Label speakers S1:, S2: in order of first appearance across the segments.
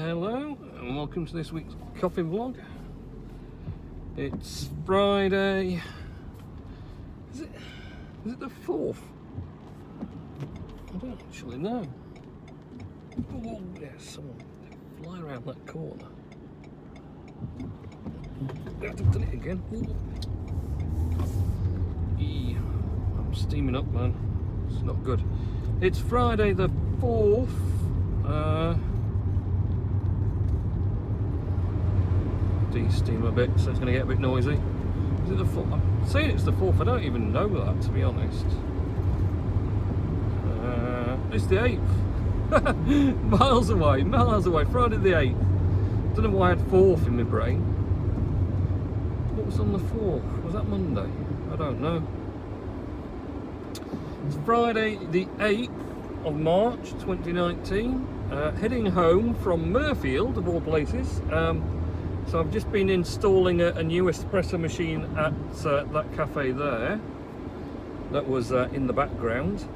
S1: Hello and welcome to this week's coffee vlog. It's Friday. Is it the 4th? I don't actually know. Oh yes, someone fly around that corner. I've done it again. I'm steaming up, man. It's not good. It's Friday the 4th. De-steam a bit, so it's going to get a bit noisy. Is it the 4th? I'm saying it's the 4th. I don't even know that, to be honest. It's the 8th. miles away. Friday the 8th. Don't know why I had 4th in my brain. What was on the 4th? Was that Monday? I don't know. It's Friday the 8th of March 2019. Heading home from Murfield, of all places. So I've just been installing a new espresso machine at that cafe there. That was in the background.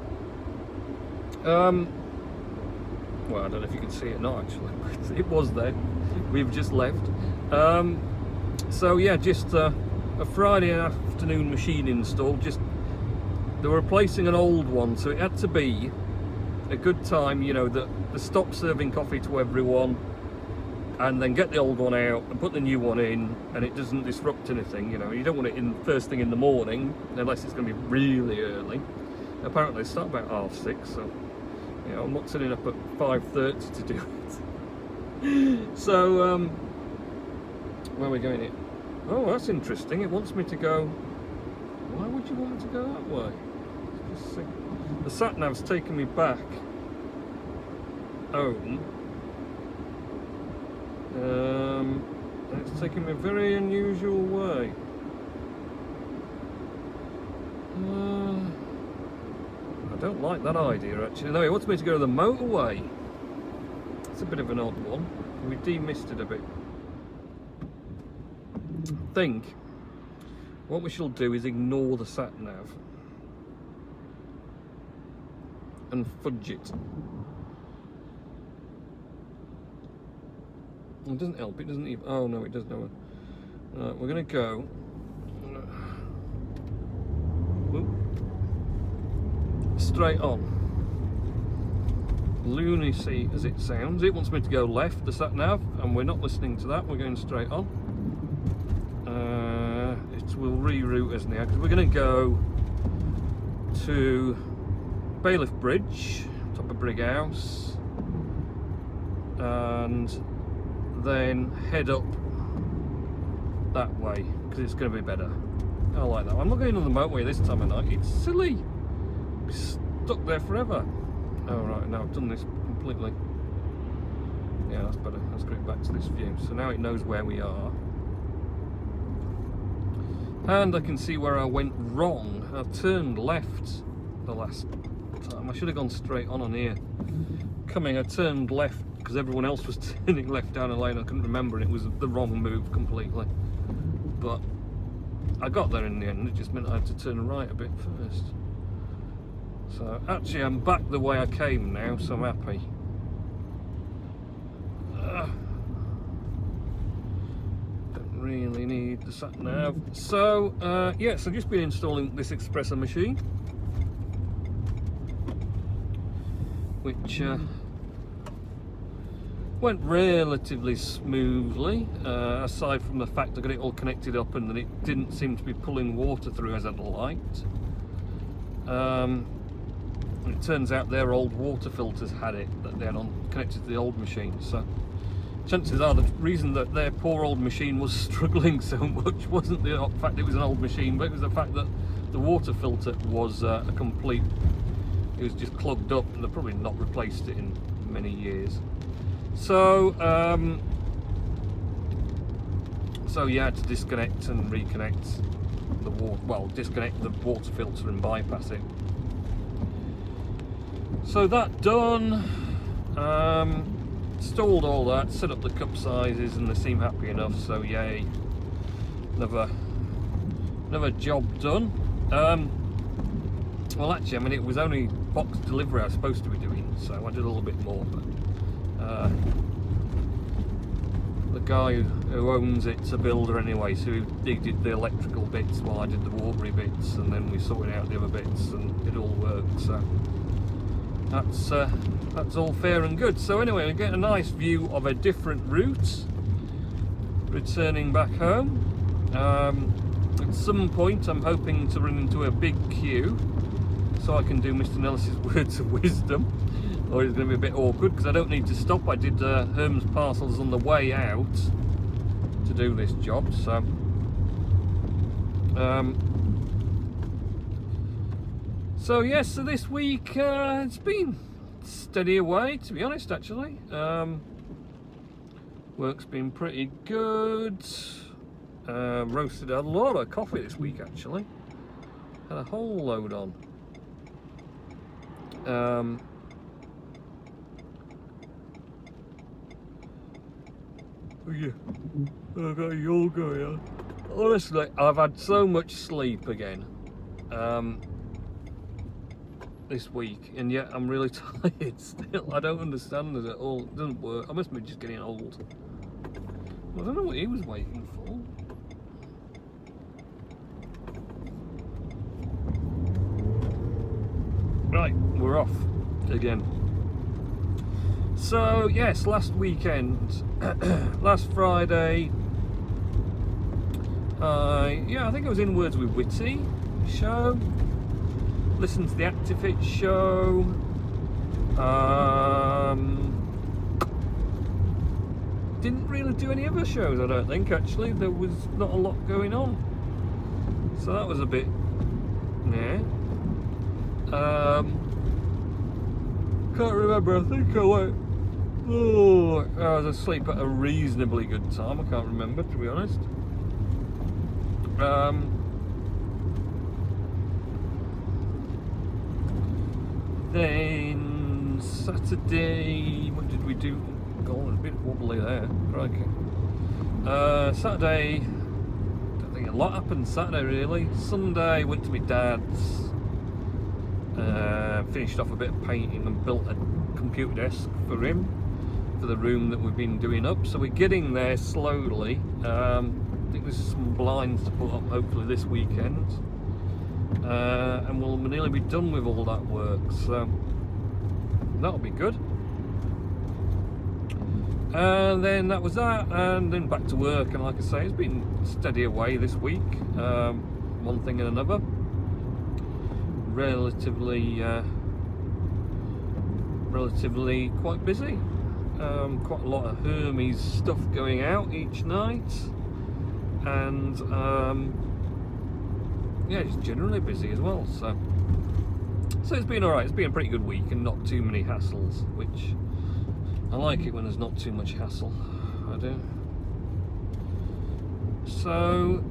S1: Well, I don't know if you can see it now actually, but it was there. We've just left. So yeah, just a Friday afternoon machine install. They were replacing an old one, so it had to be a good time, you know, that they stop serving coffee to everyone and then get the old one out and put the new one in, and it doesn't disrupt anything. You know, you don't want it in first thing in the morning unless it's going to be really early. Apparently they start about 6:30, so you know, I'm not sitting up at 5:30 to do it. So where are we going here? Oh, that's interesting. It wants me to go. Why would you want me to go that way? Just see. The sat nav's taking me back home. It's taking me a very unusual way. I don't like that idea actually. No, it wants me to go to the motorway. It's a bit of an odd one. We demissed it a bit. I think what we shall do is ignore the sat nav and fudge it. It doesn't help, it doesn't even. Oh no, it does know. We're gonna go. Straight on. Lunacy as it sounds. It wants me to go left, the sat nav, and we're not listening to that. We're going straight on. It will reroute us now because we're going to go to Bailiff Bridge, top of Brig House, and then head up that way because it's going to be better. I like that. I'm not going on the motorway this time of night. It's silly. It's stuck there forever. Oh right, now I've done this completely. Yeah, that's better. Let's get back to this view. So now it knows where we are. And I can see where I went wrong. I turned left the last time. I should have gone straight on here. I turned left because everyone else was turning left down a lane. I couldn't remember, and it was the wrong move completely. But I got there in the end. It just meant I had to turn right a bit first. So actually I'm back the way I came now, so I'm happy. Don't really need the sat nav. So yeah, so I've just been installing this espresso machine, which went relatively smoothly, aside from the fact I got it all connected up and that it didn't seem to be pulling water through as I'd liked. It turns out their old water filters had it, that they had on connected to the old machine. So chances are the reason that their poor old machine was struggling so much wasn't the fact it was an old machine, but it was the fact that the water filter was it was just clogged up, and they've probably not replaced it in many years. So yeah, I had to disconnect and reconnect the water. Well, disconnect the water filter and bypass it. So that done. Installed all that, set up the cup sizes, and they seem happy enough. So yay, another job done. Well, actually, I mean, it was only box delivery I was supposed to be doing, so I did a little bit more. But the guy who owns it's a builder anyway, so he did the electrical bits while I did the watery bits, and then we sorted out the other bits, and it all worked. So that's all fair and good. So anyway, we get a nice view of a different route returning back home. At some point I'm hoping to run into a big queue so I can do Mr. Nellis's words of wisdom, or it's going to be a bit awkward because I don't need to stop. I did Herm's parcels on the way out to do this job, so yes, so this week it's been steady away, to be honest. Actually, work's been pretty good. Roasted a lot of coffee this week, actually. Had a whole load on. Oh yeah, I got yoga, yeah. Honestly, I've had so much sleep again this week, and yet I'm really tired still. I don't understand it at all. It doesn't work. I must be just getting old. I don't know what he was waiting for. Right, we're off again. So yes, last weekend, last Friday, yeah, I think I was in Words with Witty show, listened to the ActiveFit show, didn't really do any other shows, I don't think. Actually, there was not a lot going on, so that was a bit, yeah. Can't remember. I think I went. Oh, I was asleep at a reasonably good time. I can't remember, to be honest. Then Saturday, what did we do? Oh, God, a bit wobbly there. Crikey. Saturday, I don't think a lot happened Saturday really. Sunday, went to my dad's. Finished off a bit of painting and built a computer desk for him for the room that we've been doing up. So we're getting there slowly. I think there's some blinds to put up hopefully this weekend, and we'll nearly be done with all that work, so that'll be good. And then that was that, and then back to work, and like I say, it's been steady away this week, one thing and another. Relatively quite busy. Quite a lot of Hermes stuff going out each night, and yeah, just generally busy as well. So it's been alright. It's been a pretty good week and not too many hassles, which I like it when there's not too much hassle. I do. So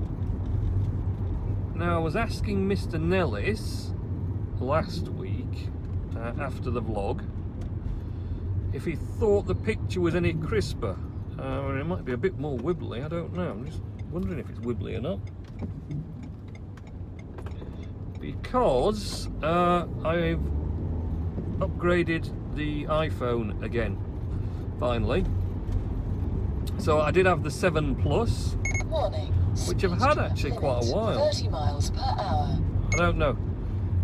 S1: now I was asking Mr. Nellis last week after the vlog if he thought the picture was any crisper. It might be a bit more wibbly, I don't know. I'm just wondering if it's wibbly or not, because I've upgraded the iPhone again finally. So I did have the 7 Plus, which I've had actually quite a while.
S2: 30 miles per hour.
S1: I don't know.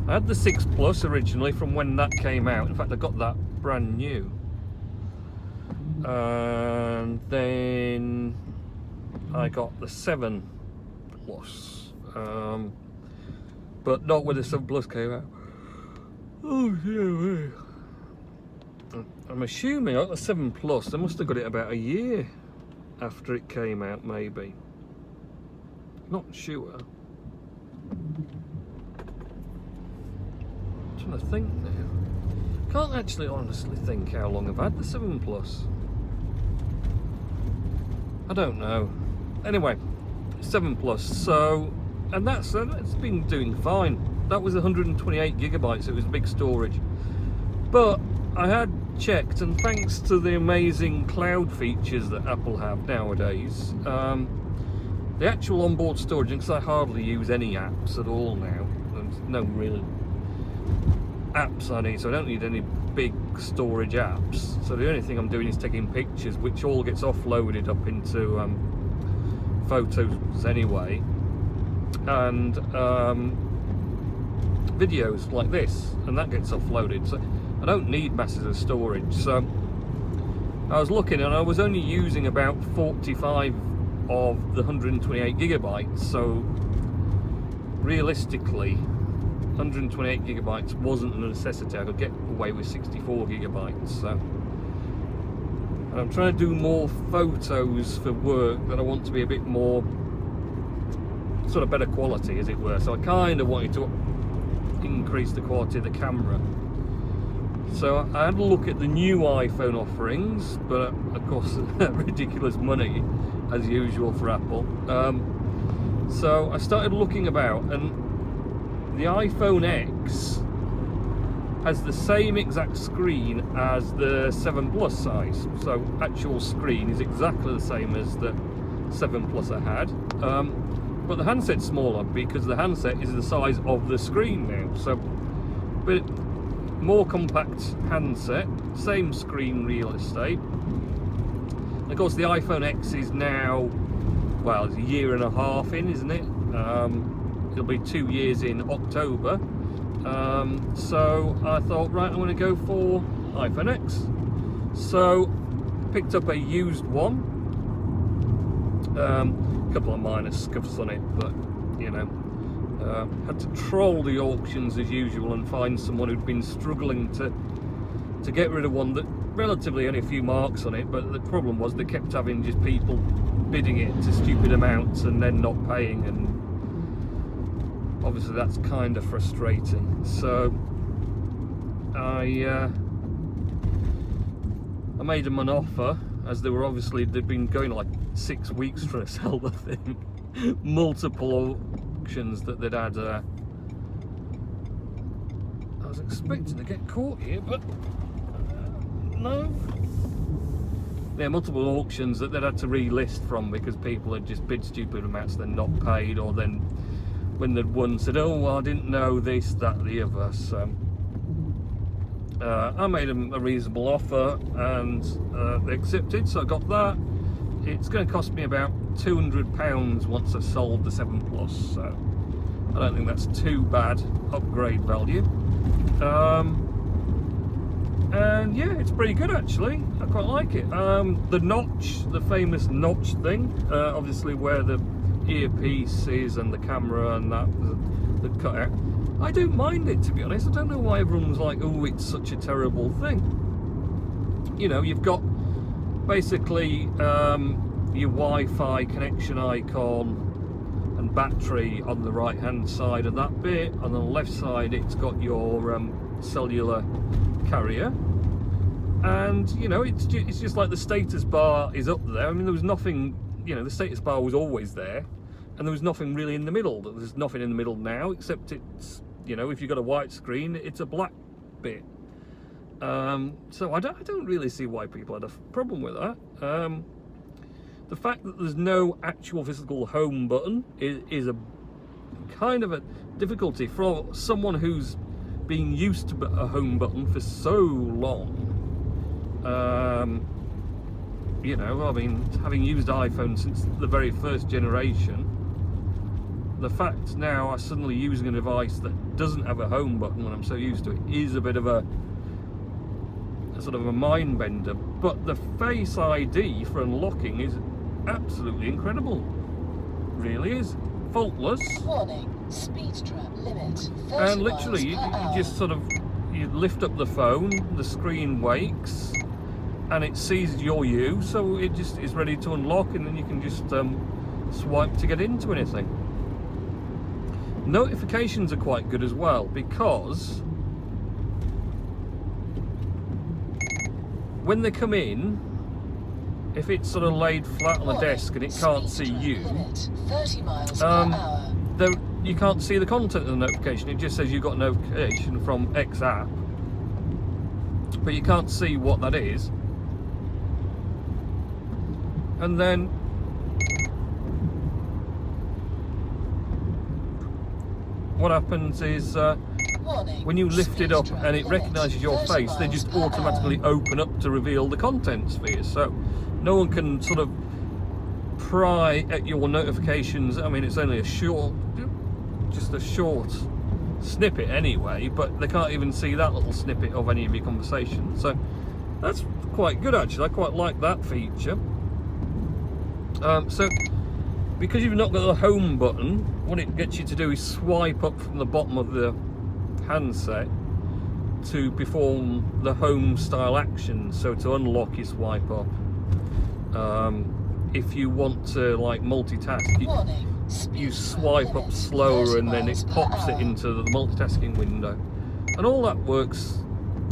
S1: I had the 6 Plus originally from when that came out. In fact, I got that brand new. And then I got the 7 Plus. But not when the 7 Plus came out. Oh dear. I'm assuming I got the 7 Plus. I must have got it about a year after it came out, maybe. Not sure. I'm trying to think now. Can't actually honestly think how long I've had the 7 Plus. I don't know. Anyway, 7 Plus. So, and that's been doing fine. That was 128 gigabytes. It was big storage. But I had checked, and thanks to the amazing cloud features that Apple have nowadays, the actual onboard storage, because I hardly use any apps at all now, there's no real apps I need, so I don't need any big storage apps. So the only thing I'm doing is taking pictures, which all gets offloaded up into photos anyway, and videos like this, and that gets offloaded. So I don't need masses of storage. So I was looking, and I was only using about 45 of the 128 gigabytes. So realistically, 128 gigabytes wasn't a necessity. I could get away with 64 gigabytes. So, and I'm trying to do more photos for work that I want to be a bit more sort of better quality, as it were. So I kind of wanted to increase the quality of the camera. So I had a look at the new iPhone offerings, but of course ridiculous money as usual for Apple. So I started looking about, and the iPhone X has the same exact screen as the 7 Plus size. So actual screen is exactly the same as the 7 Plus I had. But the handset's smaller because the handset is the size of the screen now. So, but more compact handset, same screen real estate. And of course the iPhone X is now, well, it's a year and a half in, isn't it? It'll be 2 years in October. So I thought, right, I'm going to go for iPhone X. So picked up a used one. A couple of minor scuffs on it, but you know, had to troll the auctions as usual and find someone who'd been struggling to get rid of one that relatively only a few marks on it. But the problem was they kept having just people bidding it to stupid amounts and then not paying, and obviously that's kind of frustrating. So I made them an offer, as they were obviously, they'd been going like 6 weeks trying to sell the thing. Multiple auctions that they'd had. I was expecting to get caught here, but no. Yeah, multiple auctions that they'd had to relist from because people had just bid stupid amounts, then not paid, or then when they'd won said, oh, well, I didn't know this, that, the other. So I made them a reasonable offer, and they accepted, so I got that. It's going to cost me about £200 once I've sold the 7 Plus, so I don't think that's too bad upgrade value. And yeah, it's pretty good actually. I quite like it. The notch, the famous notch thing, obviously where the earpiece is and the camera and that, the cutout, I don't mind it, to be honest. I don't know why everyone's like, oh, it's such a terrible thing. You know, you've got basically your Wi-Fi connection icon and battery on the right hand side of that bit. On the left side it's got your cellular carrier, and you know, it's just like the status bar is up there. I mean, there was nothing, you know, the status bar was always there, and there was nothing really in the middle. There's nothing in the middle now, except it's, you know, if you've got a white screen, it's a black bit. So I don't really see why people had a problem with that. The fact that there's no actual physical home button is a kind of a difficulty for someone who's been used to a home button for so long. You know, I mean, having used iPhone since the very first generation, the fact now I'm suddenly using a device that doesn't have a home button when I'm so used to it is a bit of a sort of a mind bender. But the Face ID for unlocking is absolutely incredible. Really is. Faultless.
S2: Warning, speed trap limit 30
S1: and literally you just sort of, you lift up the phone, the screen wakes and it sees you, so it just is ready to unlock, and then you can just swipe to get into anything. Notifications are quite good as well, because when they come in, if it's sort of laid flat on the desk and it can't see you,
S2: 30 miles per hour.
S1: You can't see the content of the notification. It just says you've got a notification from X app, but you can't see what that is. And then what happens is
S2: Warning.
S1: when you lift it up and it
S2: Speed
S1: recognises your
S2: limit,
S1: face,
S2: 30
S1: they just
S2: miles per
S1: automatically open up to reveal the contents for you. So no one can sort of pry at your notifications. I mean, it's only just a short snippet anyway, but they can't even see that little snippet of any of your conversations. So that's quite good, actually. I quite like that feature. So because you've not got the home button, what it gets you to do is swipe up from the bottom of the handset to perform the home style action. So to unlock, you swipe up. If you want to like multitask, you swipe up slower and then it pops it into the multitasking window, and all that works.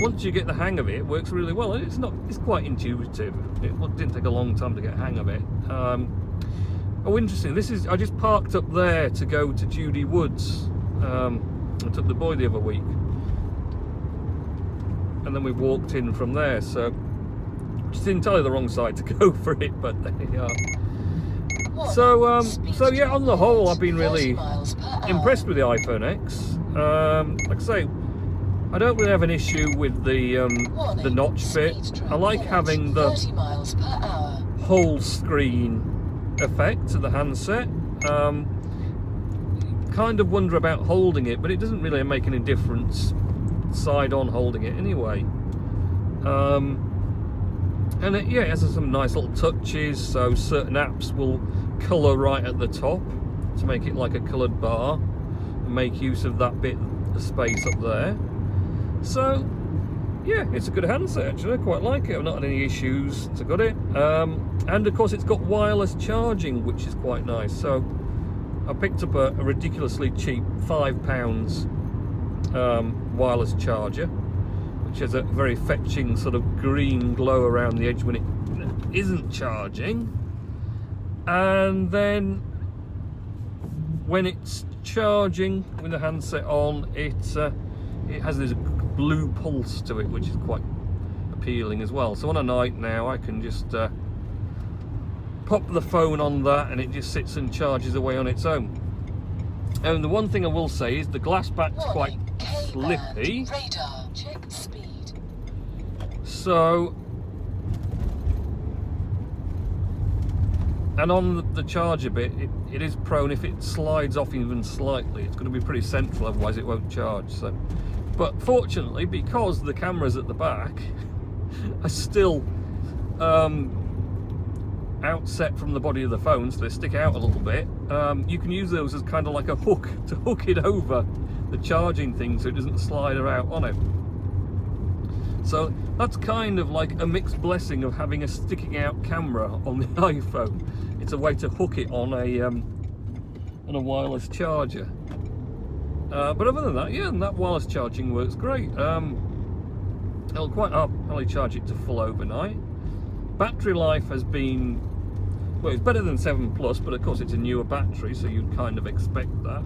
S1: Once you get the hang of it, it works really well, and it's quite intuitive. It didn't take a long time to get a hang of it. Oh, interesting. I just parked up there to go to Judy Woods. I took the boy the other week, and then we walked in from there. So just entirely the wrong side to go for it, but there you are. So yeah, on the whole, I've been really impressed with the iPhone X. Like I say, I don't really have an issue with the notch bit. I like having the whole screen effect to the handset. Kind of wonder about holding it, but it doesn't really make any difference side on holding it anyway. And it has some nice little touches, so certain apps will colour right at the top to make it like a coloured bar and make use of that bit of space up there. So yeah, it's a good handset actually. I quite like it. I've not had any issues to got it. And of course it's got wireless charging, which is quite nice. So I picked up a ridiculously cheap £5 wireless charger, which has a very fetching sort of green glow around the edge when it isn't charging. And then when it's charging with the handset on, it has this blue pulse to it, which is quite appealing as well. So on a night now, I can just pop the phone on that and it just sits and charges away on its own. And the one thing I will say is the glass back's quite slippy.
S2: Radar. Check speed.
S1: So, and on the charger bit, it is prone, if it slides off even slightly, it's going to be pretty central, otherwise it won't charge. So, but fortunately, because the cameras at the back are still outset from the body of the phone, so they stick out a little bit, you can use those as kind of like a hook to hook it over the charging thing so it doesn't slide out on it. So that's kind of like a mixed blessing of having a sticking out camera on the iPhone. It's a way to hook it on a wireless charger. But other than that, yeah, that wireless charging works great. It'll quite happily charge it to full overnight. Battery life has been, well, it's better than 7 Plus, but of course it's a newer battery, so you'd kind of expect that.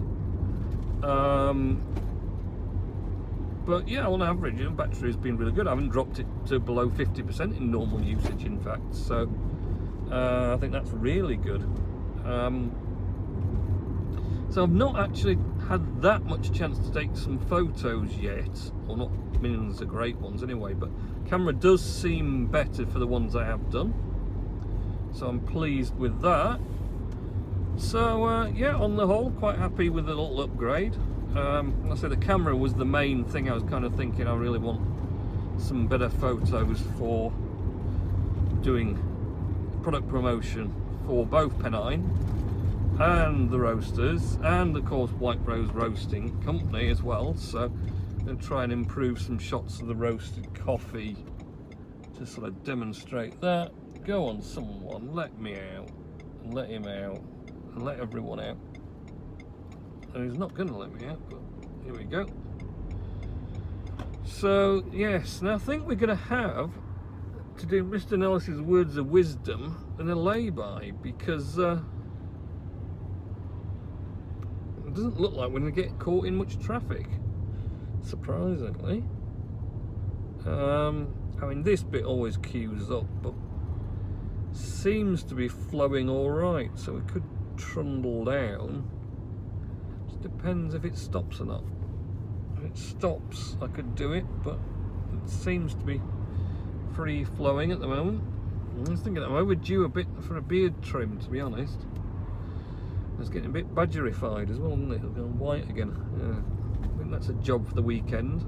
S1: But yeah, on average, the battery has been really good. I haven't dropped it to below 50% in normal usage, in fact. So I think that's really good. So I've not actually had that much chance to take some photos yet, or not millions of great ones anyway, but camera does seem better for the ones I have done. So I'm pleased with that. So yeah, on the whole, quite happy with the little upgrade. I say the camera was the main thing. I was kind of thinking I really want some better photos for doing product promotion for both Pennine and the roasters, and of course White Rose Roasting Company as well. So I'm going to try and improve some shots of the roasted coffee to sort of demonstrate that. Go on, someone, let me out, and let him out, and let everyone out. And he's not going to let me out, but here we go. So yes, now I think we're going to have to do Mr. Nellis's words of wisdom and a lay-by, because it doesn't look like we're going to get caught in much traffic, surprisingly. I mean, this bit always queues up, but seems to be flowing all right, so we could trundle down. Just depends if it stops or not. If it it stops, I could do it, but it seems to be free flowing at the moment. I was thinking I'm overdue a bit for a beard trim, to be honest. It's getting a bit badgerified as well, isn't it? It's going white again. Yeah. I think that's a job for the weekend.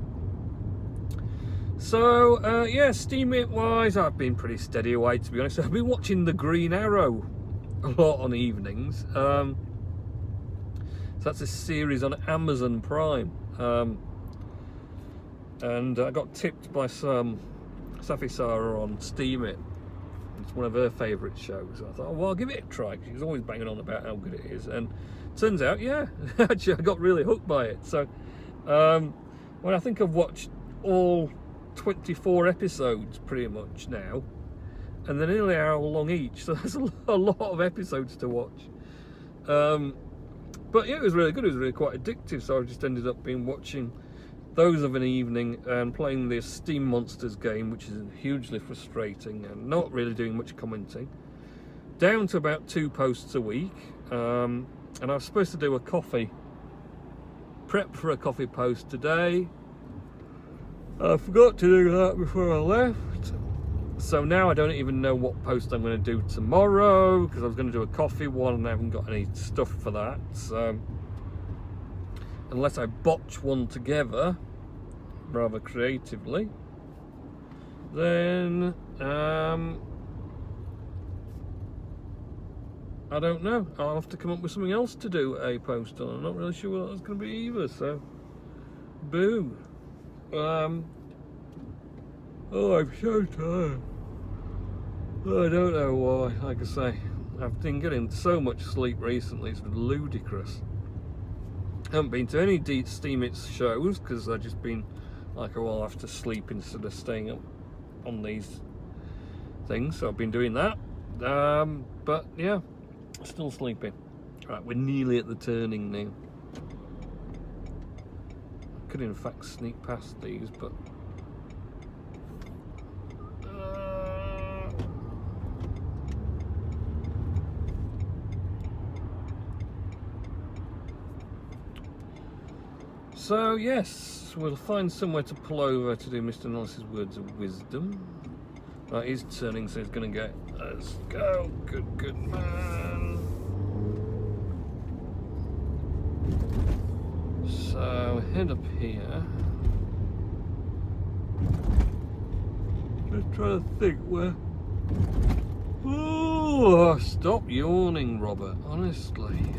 S1: So, yeah, Steamit wise, I've been pretty steady away, to be honest. I've been watching The Green Arrow a lot on evenings. So that's a series on Amazon Prime. And I got tipped by some Safi Sarah on Steamit. It's one of her favourite shows. I thought, oh, well, I'll give it a try. She's always banging on about how good it is. And turns out, yeah, actually I got really hooked by it. So, well, I think I've watched all 24 episodes pretty much now. And they're nearly an hour long each. So there's a lot of episodes to watch. But yeah, it was really good. It was really quite addictive. So I just ended up watching those of an evening and playing this Steam Monsters game, which is hugely frustrating and not really doing much commenting. Down to about 2 posts a week. And I was supposed to do a coffee prep for a coffee post today. I forgot to do that before I left. So now I don't even know what post I'm going to do tomorrow, because I was going to do a coffee one and I haven't got any stuff for that. So unless I botch one together rather creatively, then I don't know. I'll have to come up with something else to do a post on. I'm not really sure what that's going to be either, so boo. Oh, I'm so tired. I don't know why. Like I say, I've been getting so much sleep recently, it's been ludicrous. I haven't been to any deep Steamit shows because I've just been like, oh, I'll have to sleep instead of staying up on these things. So I've been doing that. But yeah, still sleeping. Right, we're nearly at the turning now. I could in fact sneak past these, but so yes, we'll find somewhere to pull over to do Mr. Nollis's words of wisdom. Right, he's turning, so he's going to get us. Go, good man. So head up here. Just trying to think where. Oh, stop yawning, Robert. Honestly.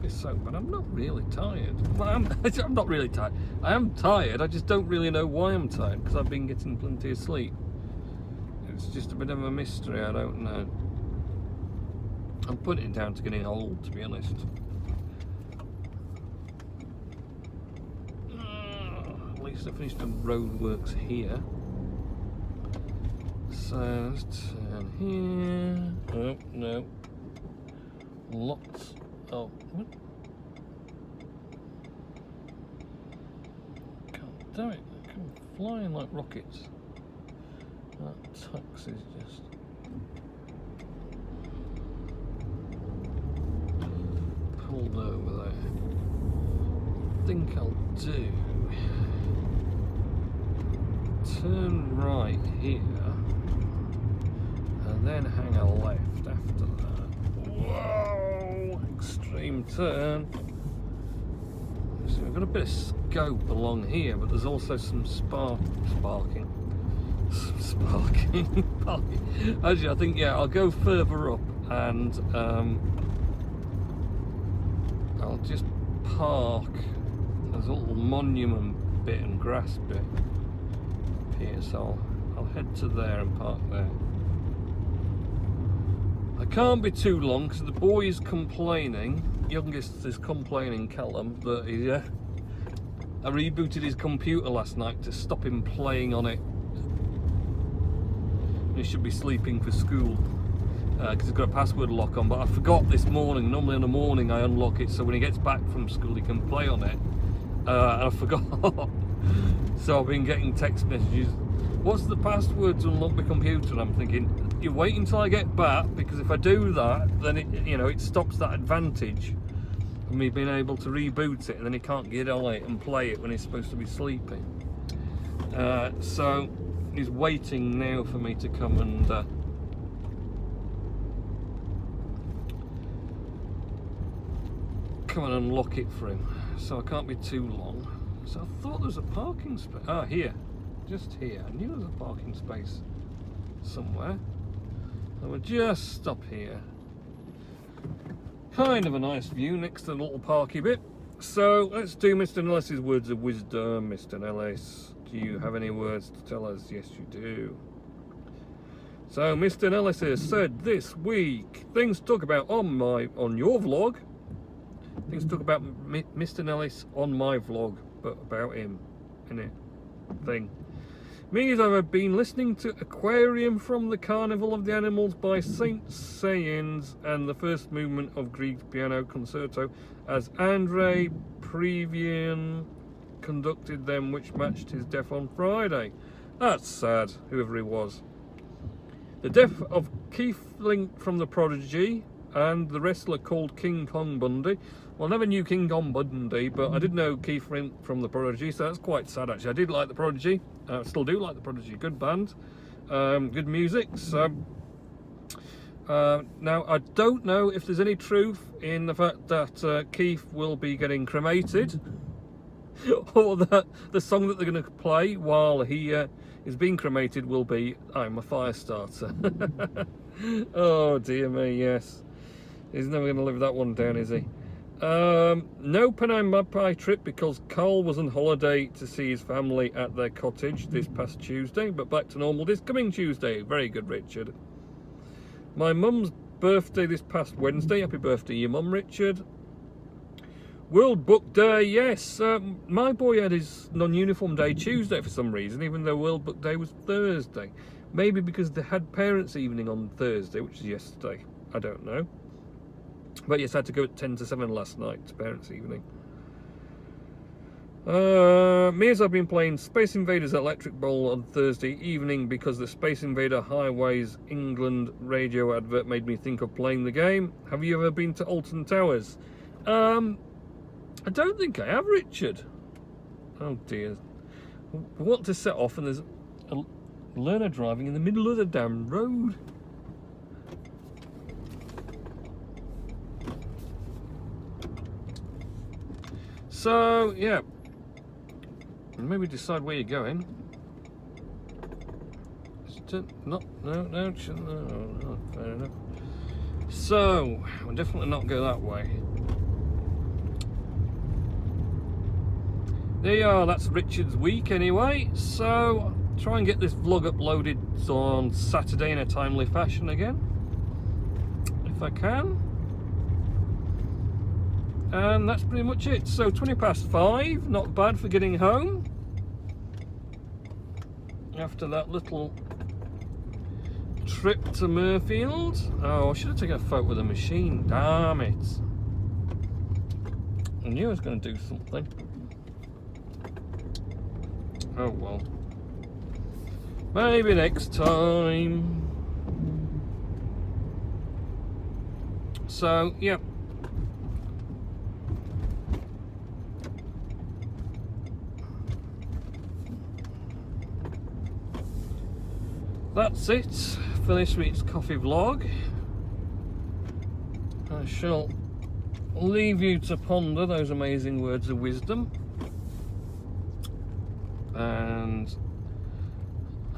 S1: So, but I'm not really tired. Well, I'm not really tired. I am tired. I just don't really know why I'm tired, because I've been getting plenty of sleep. It's just a bit of a mystery. I don't know. I'm putting it down to getting old, to be honest. At least I finished the roadworks here. So let's turn here. Oh no. Lots. Oh, what? God damn it, they come flying like rockets. That tux is just... pulled over there. I think I'll do... turn right here, and then hang a left after that. Whoa! Extreme turn. So we've got a bit of scope along here, but there's also some sparking. Actually, I think, yeah, I'll go further up and I'll just park. There's a little monument bit and grass bit here, so I'll head to there and park there. I can't be too long because the boy is complaining, youngest is complaining, Callum, that he, I rebooted his computer last night to stop him playing on it. He should be sleeping for school because he's got a password lock on, but I forgot this morning. Normally in the morning I unlock it so when he gets back from school he can play on it, and I forgot. So I've been getting text messages, what's the password to unlock the computer? And I'm thinking, you wait until I get back, because if I do that, then it, you know, it stops that advantage of me being able to reboot it, and then he can't get on it and play it when he's supposed to be sleeping. So he's waiting now for me to come and come and unlock it for him, so I can't be too long. So I thought there was a parking space. Ah, here, just here. I knew there was a parking space somewhere. So we'll just stop here. Kind of a nice view next to the little parky bit. So let's do Mr. Nellis's words of wisdom. Mr. Nellis, do you have any words to tell us? Yes, you do. So Mr. Nellis has said this week things to talk about on your vlog. Things to talk about Mr. Nellis on my vlog, but about him, innit? Thing. Me, I've been listening to Aquarium from the Carnival of the Animals by Saint Sayans and the first movement of Grieg's Piano Concerto as Andrei Previan conducted them, which matched his death on Friday. That's sad, whoever he was. The death of Keith Link from The Prodigy and the wrestler called King Kong Bundy. Well, I never knew King Kong Bundy, but I did know Keith Link from The Prodigy, so that's quite sad actually. I did like The Prodigy, I still do like The Prodigy, good band, good music. So now I don't know if there's any truth in the fact that Keith will be getting cremated, or that the song that they're going to play while he is being cremated will be I'm a Fire Starter. Oh dear me, yes. He's never going to live that one down, is he? No Penang Magpie trip because Carl was on holiday to see his family at their cottage this past Tuesday, but back to normal this coming Tuesday. Very good, Richard. My mum's birthday this past Wednesday. Happy birthday, your mum, Richard. World Book Day, yes. My boy had his non-uniform day Tuesday for some reason, even though World Book Day was Thursday. Maybe because they had parents' evening on Thursday, which is yesterday. I don't know. But yes, I had to go at 10 to 7 last night to parents' evening. Me, as I've been playing Space Invaders Electric Bowl on Thursday evening because the Space Invader Highways England radio advert made me think of playing the game. Have you ever been to Alton Towers? I don't think I have, Richard. Oh dear. We want to set off and there's a learner driving in the middle of the damn road. So, yeah. Maybe decide where you're going. No, fair enough. So, we'll definitely not go that way. There you are, that's Richard's week anyway. So, try and get this vlog uploaded on Saturday in a timely fashion again, if I can. And that's pretty much it. So 5:20, not bad for getting home after that little trip to Murfield. Oh, I should have taken a photo with the machine, damn it. I knew I was going to do something. Oh well. Maybe next time. So, yeah. That's it. Finished with coffee vlog. I shall leave you to ponder those amazing words of wisdom. And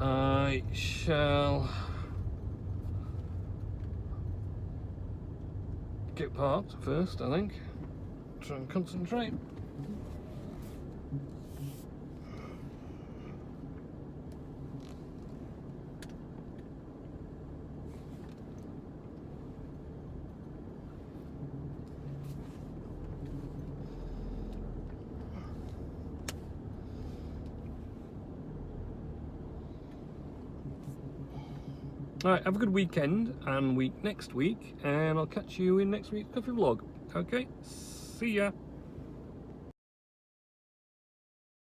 S1: I shall get parked first, I think. Try and concentrate. Alright, have a good weekend and next week, and I'll catch you in next week's coffee vlog. Okay, see ya.